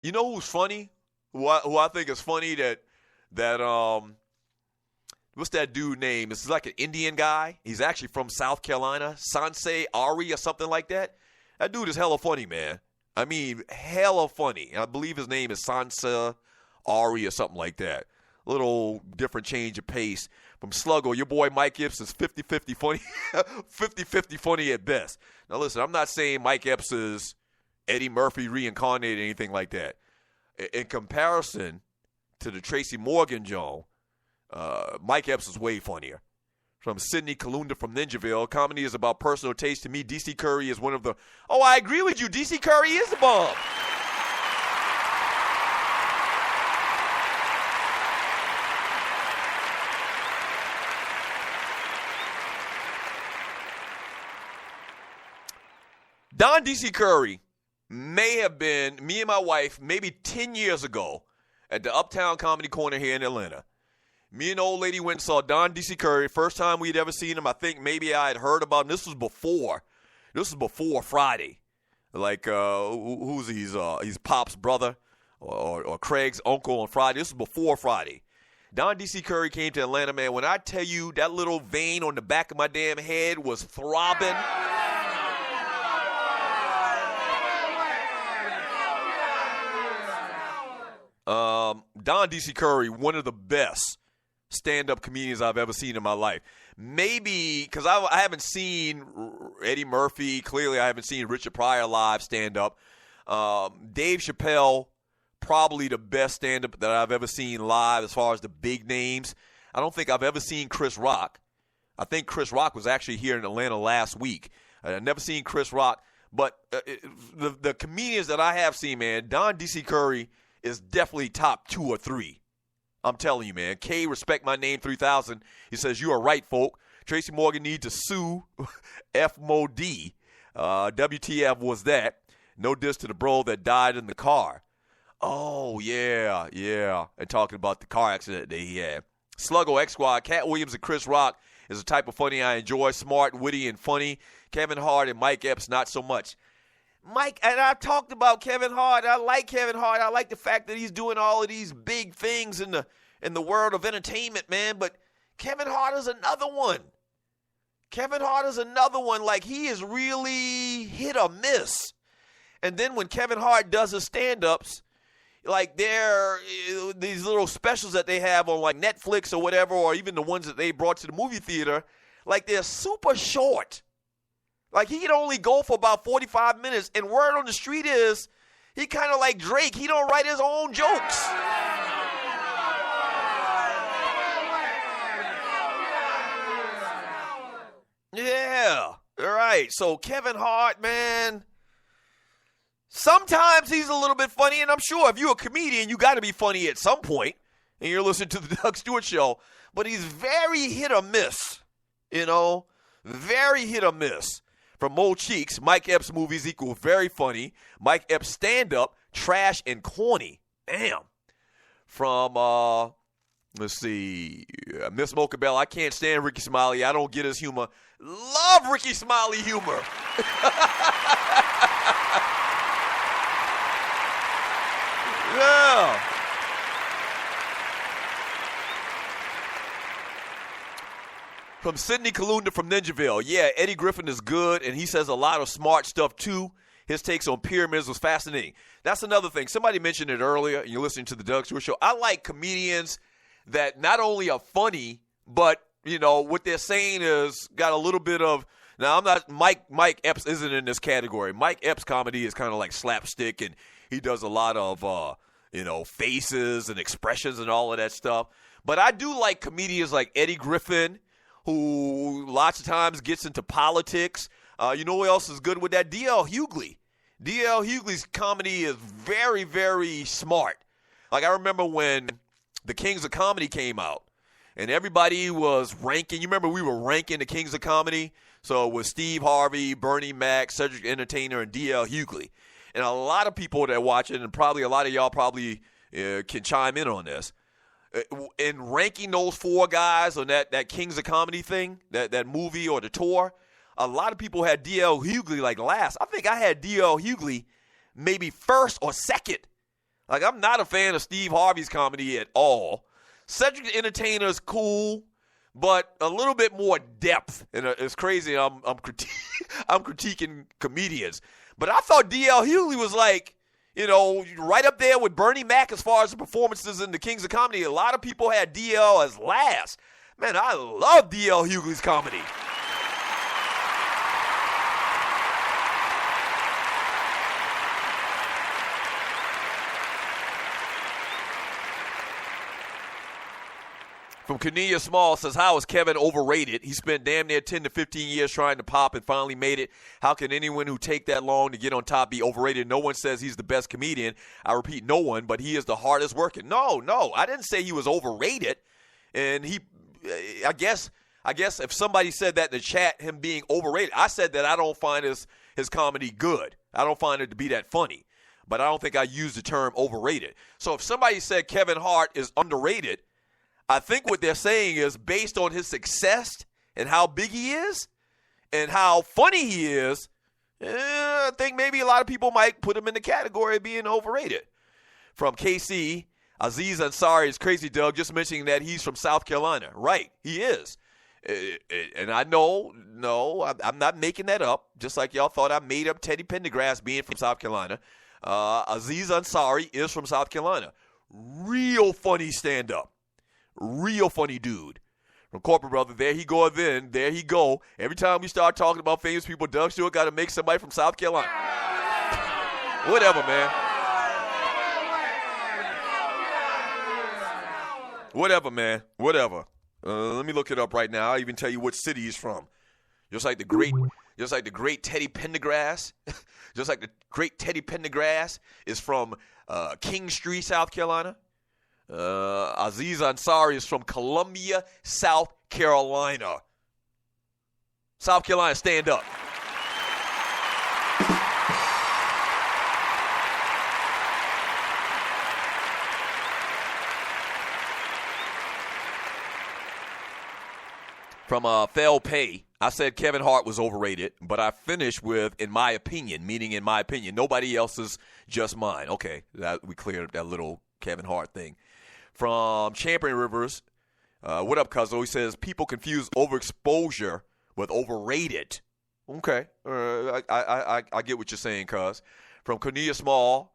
You know who's funny? Who I think is funny that what's that dude name? It's like an Indian guy. He's actually from South Carolina, Sansei Ari or something like that. That dude is hella funny, man. I mean, hella funny. I believe his name is Sansa Ari or something like that. A little different change of pace. From Sluggo, your boy Mike Epps is 50-50 funny. 50-50 funny at best. Now listen, I'm not saying Mike Epps is Eddie Murphy reincarnated or anything like that. In comparison to the Tracy Morgan Joe, Mike Epps is way funnier. From Sidney Kalunda from Ninjaville, comedy is about personal taste. To me, DC Curry is one of the... Oh, I agree with you. DC Curry is the bomb. Don DC Curry may have been, me and my wife, maybe 10 years ago at the Uptown Comedy Corner here in Atlanta. Me and the old lady went and saw Don DC Curry. First time we'd ever seen him. I think maybe I had heard about him. This was before Friday. Like, who's he? He's Pop's brother or Craig's uncle on Friday. This was before Friday. Don DC Curry came to Atlanta, man. When I tell you that little vein on the back of my damn head was throbbing. Don DC Curry, one of the best stand-up comedians I've ever seen in my life. Maybe, because I haven't seen Eddie Murphy. Clearly, I haven't seen Richard Pryor live stand-up. Dave Chappelle, probably the best stand-up that I've ever seen live as far as the big names. I don't think I've ever seen Chris Rock. I think Chris Rock was actually here in Atlanta last week. I've never seen Chris Rock. But the comedians that I have seen, man, Don DC Curry is definitely top 2 or 3. I'm telling you, man. K, respect my name 3000. He says, you are right, folk. Tracy Morgan needs to sue FMOD. WTF was that? No diss to the bro that died in the car. Oh, yeah. And talking about the car accident that he had. Sluggo X Squad, Cat Williams and Chris Rock is the type of funny I enjoy. Smart, witty, and funny. Kevin Hart and Mike Epps, not so much. Mike, and I've talked about Kevin Hart. I like Kevin Hart. I like the fact that he's doing all of these big things in the world of entertainment, man. But Kevin Hart is another one. Like, he is really hit or miss. And then when Kevin Hart does his stand-ups, like these little specials that they have on like Netflix or whatever, or even the ones that they brought to the movie theater, like they're super short. Like, he can only go for about 45 minutes, and word on the street is he kind of like Drake. He don't write his own jokes. Yeah, all right. So Kevin Hart, man, sometimes he's a little bit funny, and I'm sure if you're a comedian, you got to be funny at some point, and you're listening to the Doug Stewart Show, but he's very hit or miss, very hit or miss. From Mo Cheeks, Mike Epps movies equal very funny. Mike Epps stand-up, trash and corny. Damn. From, let's see, Miss Mocha Bell, I can't stand Ricky Smiley. I don't get his humor. Love Ricky Smiley humor. Yeah. From Sidney Kalunda from Ninjaville. Yeah, Eddie Griffin is good, and he says a lot of smart stuff, too. His takes on pyramids was fascinating. That's another thing. Somebody mentioned it earlier, and you're listening to the Doug Stewart Show. I like comedians that not only are funny, but, what they're saying is got a little bit of – now, I'm not – Mike Epps isn't in this category. Mike Epps' comedy is kind of like slapstick, and he does a lot of, faces and expressions and all of that stuff. But I do like comedians like Eddie Griffin, who lots of times gets into politics. You know who else is good with that? D.L. Hughley. D.L. Hughley's comedy is very, very smart. Like, I remember when the Kings of Comedy came out, and everybody was ranking. You remember we were ranking the Kings of Comedy? So it was Steve Harvey, Bernie Mac, Cedric the Entertainer, and D.L. Hughley. And a lot of people that watch it, and probably a lot of y'all probably can chime in on this, in ranking those 4 guys on that Kings of Comedy thing, that movie or the tour, a lot of people had D.L. Hughley like last. I think I had D.L. Hughley maybe first or second. Like, I'm not a fan of Steve Harvey's comedy at all. Cedric the Entertainer is cool, but a little bit more depth. And it's crazy. I'm critiquing comedians. But I thought D.L. Hughley was like, right up there with Bernie Mac as far as the performances in the Kings of Comedy. A lot of people had D.L. as last. Man, I love D.L. Hughley's comedy. From Cornelia Small says, how is Kevin overrated? He spent damn near 10 to 15 years trying to pop and finally made it. How can anyone who take that long to get on top be overrated? No one says he's the best comedian. I repeat, no one, but he is the hardest working. No, I didn't say he was overrated. And I guess if somebody said that in the chat, him being overrated, I said that I don't find his comedy good. I don't find it to be that funny. But I don't think I used the term overrated. So if somebody said Kevin Hart is underrated, I think what they're saying is based on his success and how big he is and how funny he is, I think maybe a lot of people might put him in the category of being overrated. From KC, Aziz Ansari is crazy, Doug, just mentioning that he's from South Carolina. Right, he is. And I know, I'm not making that up, just like y'all thought I made up Teddy Pendergrass being from South Carolina. Aziz Ansari is from South Carolina. Real funny stand-up. Real funny dude. From Corporate Brother, there he go then. There he go. Every time we start talking about famous people, Doug Stewart got to make somebody from South Carolina. Whatever, man. Whatever, man. Whatever. Let me look it up right now. I'll even tell you what city he's from. Just like the great Teddy Pendergrass. Just like the great Teddy Pendergrass is from King Street, South Carolina. Aziz Ansari is from Columbia, South Carolina. South Carolina, stand up. From Fel Pay, I said Kevin Hart was overrated, but I finished with, in my opinion, meaning in my opinion. Nobody else's, just mine. Okay, we cleared up that little Kevin Hart thing. From Champion Rivers, what up, Cuzzo? He says, people confuse overexposure with overrated. Okay, I get what you're saying, Cuz. From Cornelia Small,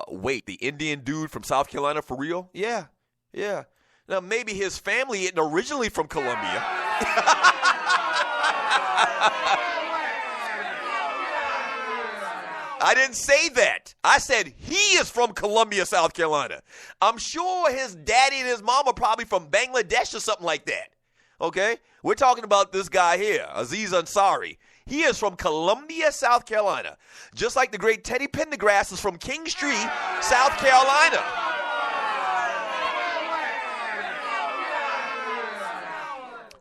wait, the Indian dude from South Carolina for real? Yeah. Now, maybe his family isn't originally from Columbia. I didn't say that. I said he is from Columbia, South Carolina. I'm sure his daddy and his mom are probably from Bangladesh or something like that. Okay? We're talking about this guy here, Aziz Ansari. He is from Columbia, South Carolina. Just like the great Teddy Pendergrass is from King Street, South Carolina.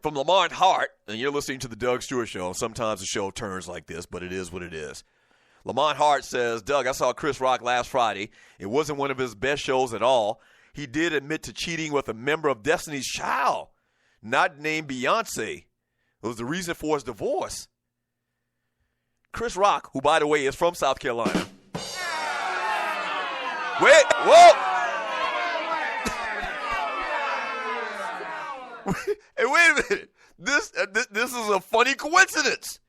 From Lamont Hart, and you're listening to the Doug Stewart Show. Sometimes the show turns like this, but it is what it is. Lamont Hart says, Doug, I saw Chris Rock last Friday. It wasn't one of his best shows at all. He did admit to cheating with a member of Destiny's Child, not named Beyonce. It was the reason for his divorce. Chris Rock, who, by the way, is from South Carolina. Wait, whoa! Hey, wait a minute. This is a funny coincidence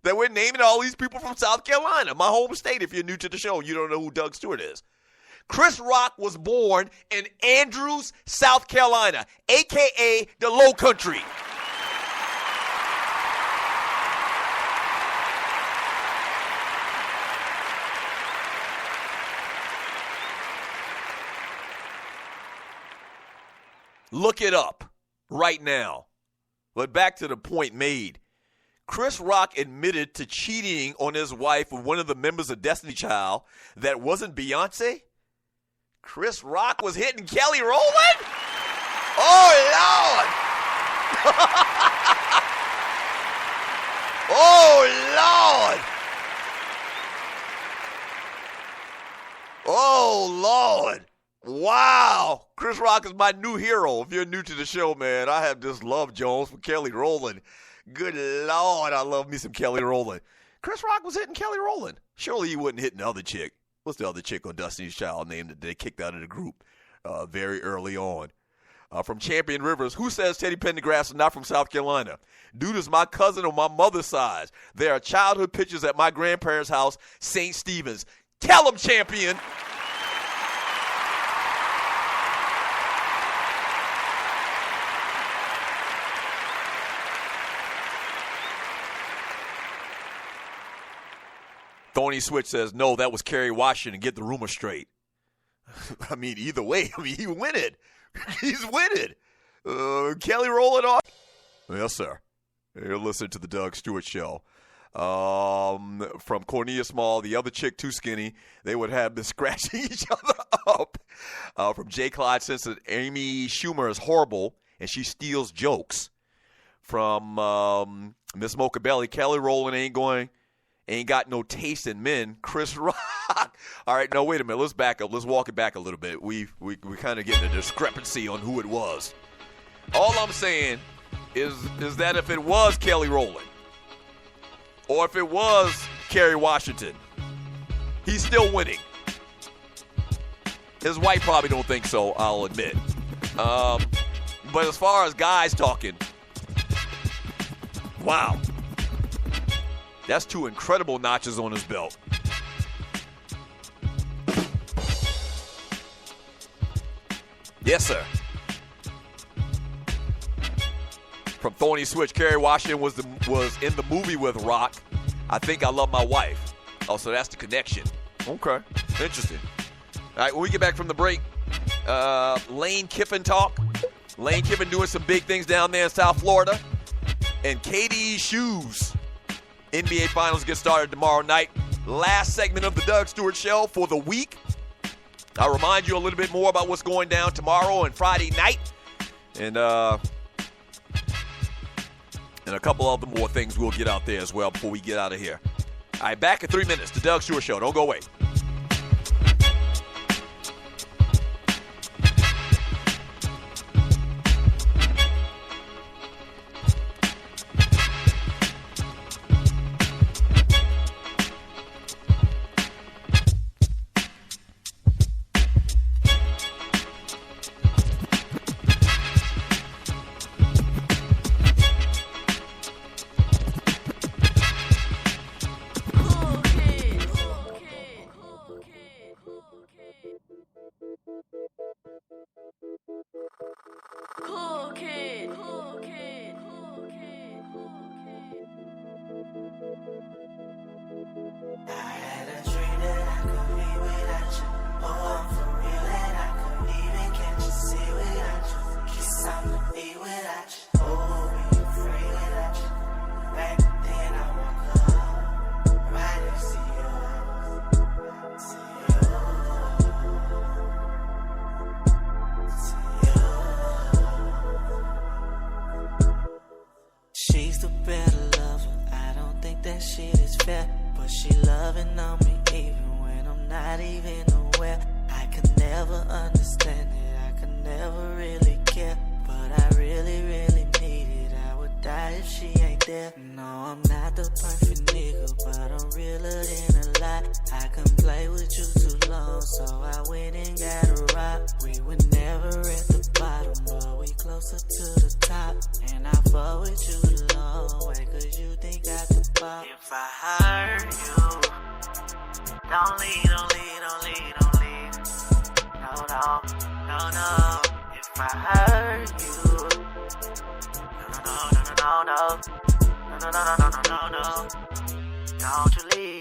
that we're naming all these people from South Carolina, my home state. If you're new to the show, you don't know who Doug Stewart is. Chris Rock was born in Andrews, South Carolina, a.k.a. the Low Country. Look it up right now. But back to the point made. Chris Rock admitted to cheating on his wife with one of the members of Destiny Child that wasn't Beyonce. Chris Rock was hitting Kelly Rowland? Oh, Lord. Oh, Lord. Oh, Lord. Wow. Chris Rock is my new hero. If you're new to the show, man, I have this love, Jones, for Kelly Rowland. Good Lord, I love me some Kelly Rowland. Chris Rock was hitting Kelly Rowland. Surely he wasn't hitting the other chick. what's the other chick on Destiny's Child name that they kicked out of the group very early on? From Champion Rivers, who says Teddy Pendergrass is not from South Carolina? Dude is my cousin on my mother's side. There are childhood pictures at my grandparents' house, St. Stephen's. Tell him, Champion. Thorny Switch says, no, that was Kerry Washington. Get the rumor straight. I mean, either way, he winning. He's winning. Kelly rolling off. Yes, sir. You're listening to the Doug Stewart Show. From Cornelius Mall, the other chick too skinny. They would have been scratching each other up. From J. Clyde says that Amy Schumer is horrible and she steals jokes. From Miss Mocha Belly, Kelly Rowland ain't got no taste in men. Chris Rock. All right, no, wait a minute. Let's back up. Let's walk it back a little bit. We kind of get a discrepancy on who it was. All I'm saying is that if it was Kelly Rowland or if it was Kerry Washington, he's still winning. His wife probably don't think so, I'll admit. But as far as guys talking, wow. That's 2 incredible notches on his belt. Yes, sir. From Thorny Switch, Kerry Washington was in the movie with Rock. I Think I Love My Wife. Oh, so that's the connection. Okay. Interesting. All right, when we get back from the break, Lane Kiffin talk. Lane Kiffin doing some big things down there in South Florida. And KD's shoes. NBA Finals get started tomorrow night. Last segment of the Doug Stewart Show for the week. I'll remind you a little bit more about what's going down tomorrow and Friday night. And a couple of the more things we'll get out there as well before we get out of here. All right, back in 3 minutes. The Doug Stewart Show. Don't go away. Don't you leave.